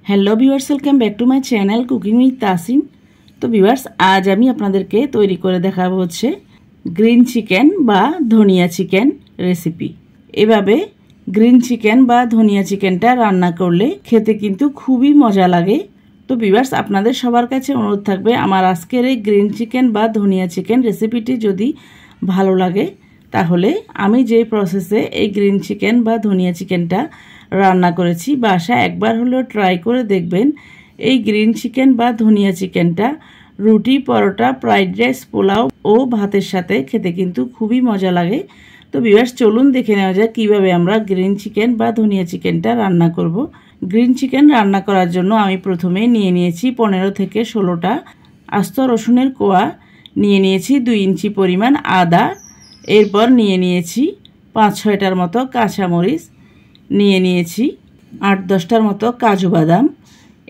Hello viewers, welcome back to my channel cooking with Tasin. তো viewers, আজ আমি আপনাদেরকে তৈরি করে দেখাবো হচ্ছে গ্রিন চিকেন বা ধনিয়া চিকেন রেসিপি। এভাবে গ্রিন চিকেন বা ধনিয়া চিকেনটা রান্না করলে খেতে কিন্তু খুবই মজা লাগে। তো ভিউয়ার্স, আপনাদের সবার কাছে অনুরোধ থাকবে আমার আজকের এই গ্রিন চিকেন বা ধনিয়া চিকেন রেসিপিটি যদি ভালো লাগে তাহলে আমি যে প্রসেসে এই গ্রিন চিকেন বা ধনিয়া চিকেনটা রান্না করেছি বাসায় একবার হলেও ট্রাই করে দেখবেন। এই গ্রিন চিকেন বা ধনিয়া চিকেনটা রুটি, পরোটা, ফ্রাইড রাইস, পোলাও ও ভাতের সাথে খেতে কিন্তু খুবই মজা লাগে। তো ভিউয়ার্স, চলুন দেখে নেওয়া যায় কীভাবে আমরা গ্রিন চিকেন বা ধনিয়া চিকেনটা রান্না করব। গ্রিন চিকেন রান্না করার জন্য আমি প্রথমে নিয়ে নিয়েছি 15 থেকে 16টা আস্ত রসুনের কোয়া, নিয়ে নিয়েছি 2 ইঞ্চি পরিমাণ আদা, এরপর নিয়ে নিয়েছি 5-6টার মতো কাঁচামরিচ, নিয়ে নিয়েছি 8-10টার মতো কাজু বাদাম।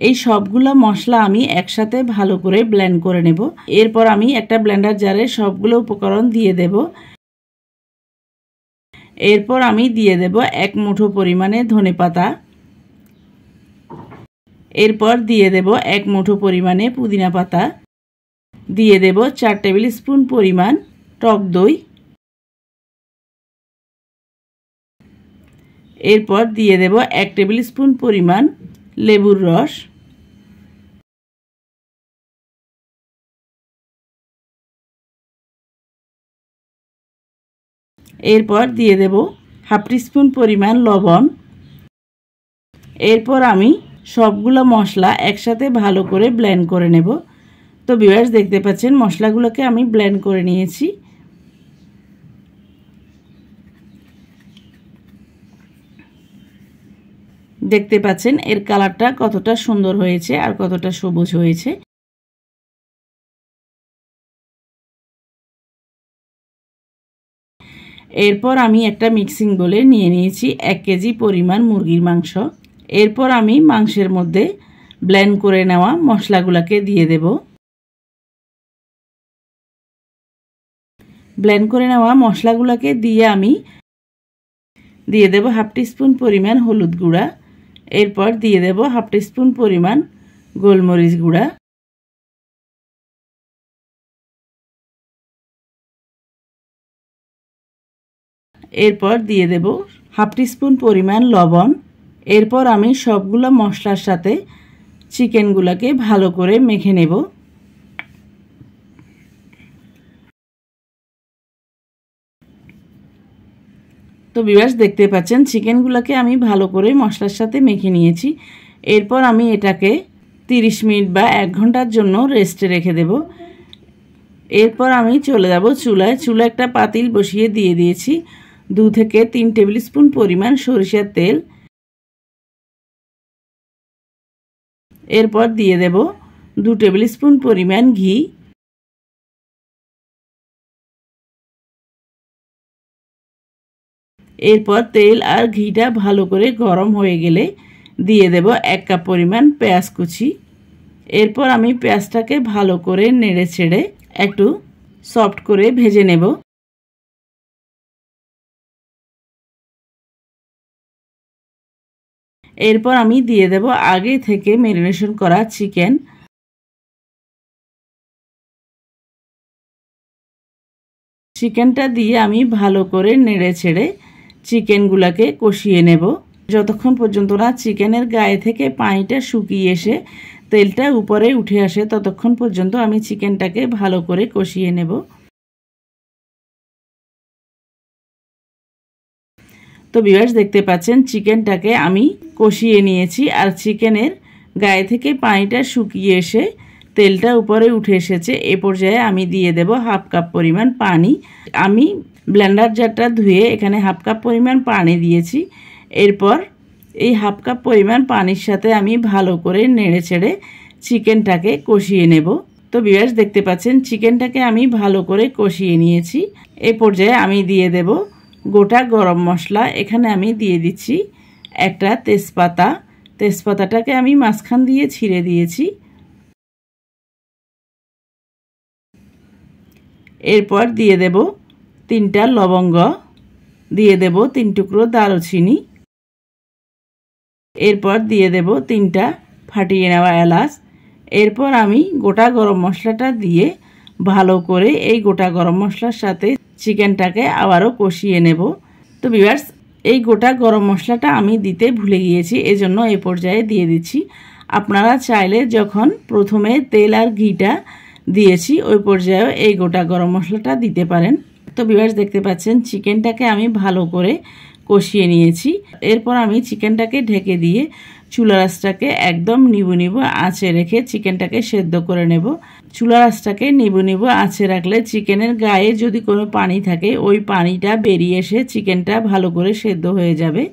এই সবগুলো মশলা আমি একসাথে ভালো করে ব্লেন্ড করে নেব। এরপর আমি একটা ব্লেন্ডার জারে সবগুলো উপকরণ দিয়ে দেব। এরপর আমি দিয়ে দেব 1 মুঠো পরিমাণে ধনেপাতা, এরপর দিয়ে দেব 1 মুঠো পরিমাণে পুদিনা পাতা, দিয়ে দেব 4 টেবিল স্পুন পরিমাণ টক দই, এরপর দিয়ে দেব 1 টেবিল স্পুন পরিমাণ লেবুর রস, এরপর দিয়ে দেব হাফ টিস্পুন পরিমাণ লবণ। এরপর আমি সবগুলো মশলা একসাথে ভালো করে ব্লেন্ড করে নেব। তো ভিউয়ার্স, দেখতে পাচ্ছেন মশলাগুলোকে আমি ব্লেন্ড করে নিয়েছি। দেখতে পাচ্ছেন এর কালারটা কতটা সুন্দর হয়েছে আর কতটা সবুজ হয়েছে। এরপর আমি একটা মিক্সিং বোলে নিয়ে নিয়েছি 1 কেজি পরিমাণ মুরগির মাংস। এরপর আমি মাংসের মধ্যে ব্লেন্ড করে নেওয়া মশলাগুলোকে দিয়ে দেব। ব্লেন্ড করে নেওয়া মশলাগুলোকে দিয়ে আমি দিয়ে দেব হাফ টিস্পুন পরিমাণ হলুদ গুঁড়া, এরপর দিয়ে দেব হাফ টিস্পুন পরিমাণ গোলমরিচ গুঁড়া, এরপর দিয়ে দেব হাফ টিস্পুন পরিমাণ লবণ। এরপর আমি সবগুলো মশলার সাথে চিকেনগুলোকে ভালো করে মেখে নেব। তো ভিউয়ার্স, দেখতে পাচ্ছেন চিকেনগুলোকে আমি ভালো করে মশলার সাথে মেখে নিয়েছি। এরপর আমি এটাকে 30 মিনিট বা 1 ঘন্টার জন্য রেস্টে রেখে দেব। এরপর আমি চলে যাব চুলায়। চুলায় একটা পাতিল বসিয়ে দিয়ে দিয়েছি 2 থেকে 3 টেবিল স্পুন পরিমাণ সরিষার তেল। এরপর দিয়ে দেব 2 টেবিল স্পুন পরিমাণ ঘি, এরপর তেল আর ঘিটা ভালো করে গরম হয়ে গেলে দিয়ে দেব 1 কাপ পরিমাণ পেঁয়াজ কুচি। এরপর আমি পেঁয়াজটাকে ভালো করে নেড়ে ছেড়ে একটু সফট করে ভেজে নেব। এরপর আমি দিয়ে দেব আগে থেকে ম্যারিনেশন করা চিকেন। চিকেনটা দিয়ে আমি ভালো করে নেড়ে ছেড়ে চিকেনগুলোকে কষিয়ে নেব যতক্ষণ পর্যন্ত না চিকেনের গায়ে থেকে পানিটা শুকিয়ে এসে তেলটা উপরে উঠে আসে, ততক্ষণ পর্যন্ত আমি চিকেনটাকে ভালো করে কষিয়ে নেব। তো ভিউয়ার্স, দেখতে পাচ্ছেন চিকেনটাকে আমি কষিয়ে নিয়েছি আর চিকেনের গায়ে থেকে পানিটা শুকিয়ে এসে তেলটা উপরে উঠে এসেছে। এ পর্যায়ে আমি দিয়ে দেব হাফ কাপ পরিমাণ পানি। আমি ব্লেন্ডার জারটা ধুয়ে এখানে হাফ কাপ পরিমাণ পানি দিয়েছি। এরপর এই হাফ কাপ পরিমাণ পানির সাথে আমি ভালো করে নেড়ে ছেড়ে চিকেনটাকে কষিয়ে নেব। তো ভিউয়ার্স, দেখতে পাচ্ছেন চিকেনটাকে আমি ভালো করে কষিয়ে নিয়েছি। এ পর্যায়ে আমি দিয়ে দেব গোটা গরম মশলা। এখানে আমি দিয়ে দিচ্ছি একটা তেজপাতা। তেজপাতাটাকে আমি মাঝখান দিয়ে ছিঁড়ে দিয়েছি। এরপর দিয়ে দেব 3টা লবঙ্গ, দিয়ে দেব 3 টুকরো দারুচিনি, এরপর দিয়ে দেব 3টা ফাটিয়ে নেওয়া এলাচ। এরপর আমি গোটা গরম মশলাটা দিয়ে ভালো করে এই গোটা গরম মশলার সাথে চিকেনটাকে আবারও কষিয়ে নেব। তো ভিউয়ার্স, এই গোটা গরম মশলাটা আমি দিতে ভুলে গিয়েছি, এজন্য এই পর্যায়ে দিয়ে দিচ্ছি। আপনারা চাইলে যখন প্রথমে তেল আর ঘিটা দিয়েছি ওই পর্যায়েও এই গোটা গরম মশলাটা দিতে পারেন। তো ভিউয়ার্স, দেখতে পাচ্ছেন চিকেনটাকে আমি ভালো করে কষিয়ে নিয়েছি। এরপর আমি চিকেনটাকে ঢেকে দিয়ে চুলার আঁচটাকে একদম নিবু নিবু আঁচে রেখে চিকেনটাকে সেদ্ধ করে নেব। চুলার আঁচটাকে নিবু নিবু আঁচে রাখলে চিকেনের গায়ে যদি কোনো পানি থাকে ওই পানিটা বেরিয়ে এসে চিকেনটা ভালো করে সেদ্ধ হয়ে যাবে।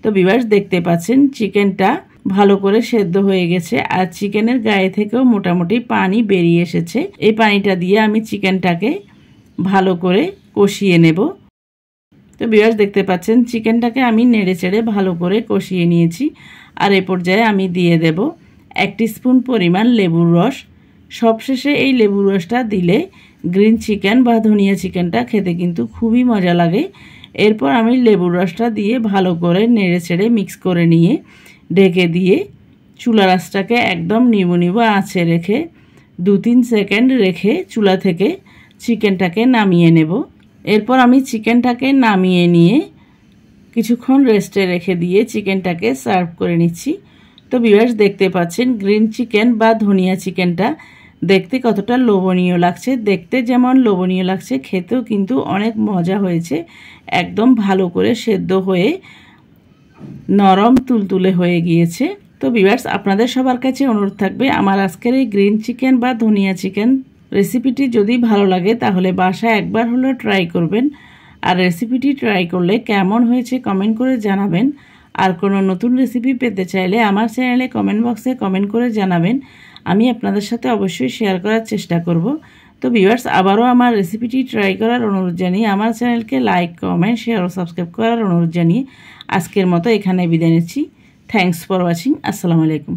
তো ভিউয়ার্স, দেখতে পাচ্ছেন চিকেনটা ভালো করে সেদ্ধ হয়ে গেছে আর চিকেনের গায়ে থেকেও মোটামুটি পানি বেরিয়ে এসেছে। এই পানিটা দিয়ে আমি চিকেনটাকে ভালো করে কষিয়ে নেব। তো ভিউয়ার্স, দেখতে পাচ্ছেন চিকেনটাকে আমি নেড়ে চেড়ে ভালো করে কষিয়ে নিয়েছি। আর এ পর্যায়ে আমি দিয়ে দেব 1 টিস্পুন পরিমাণ লেবুর রস। সবশেষে এই লেবুর রসটা দিলে গ্রিন চিকেন বা ধনিয়া চিকেনটা খেতে কিন্তু খুবই মজা লাগে। এরপর আমি লেবুর রসটা দিয়ে ভালো করে নেড়ে চেড়ে মিক্স করে নিয়ে ঢেকে দিয়ে চুলার আঁচটাকে একদম নিবু নিবু আঁচে রেখে 2-3 সেকেন্ড রেখে চুলা থেকে চিকেনটাকে নামিয়ে নেব। এরপর আমি চিকেনটাকে নামিয়ে নিয়ে কিছুক্ষণ রেস্টে রেখে দিয়ে চিকেনটাকে সার্ভ করে নিচ্ছি। তো ভিউয়ার্স, দেখতে পাচ্ছেন গ্রিন চিকেন বা ধনিয়া চিকেনটা দেখতে কতটা লোভনীয় লাগছে। দেখতে যেমন লোভনীয় লাগছে, খেতেও কিন্তু অনেক মজা হয়েছে। একদম ভালো করে সেদ্ধ হয়ে নরম তুলতুলে হয়ে গিয়েছে। তো ভিউয়ার্স, আপনাদের সবার কাছে অনুরোধ থাকবে আমার আজকের এই গ্রিন চিকেন বা ধনিয়া চিকেন রেসিপিটি যদি ভালো লাগে তাহলে বাসায় একবার হলেও ট্রাই করবেন। আর রেসিপিটি ট্রাই করলে কেমন হয়েছে কমেন্ট করে জানাবেন। আর কোনো নতুন রেসিপি পেতে চাইলে আমার চ্যানেলে কমেন্ট বক্সে কমেন্ট করে জানাবেন, আমি আপনাদের সাথে অবশ্যই শেয়ার করার চেষ্টা করব। তো ভিউয়ার্স, আবারও আমার রেসিপিটি ট্রাই করার অনুরোধ জানিয়ে আমার চ্যানেলকে লাইক, কমেন্ট, শেয়ার ও সাবস্ক্রাইব করার অনুরোধ জানিয়ে আজকের মতো এখানে বিদায় নিচ্ছি। Thanks for watching. আসসালামু আলাইকুম।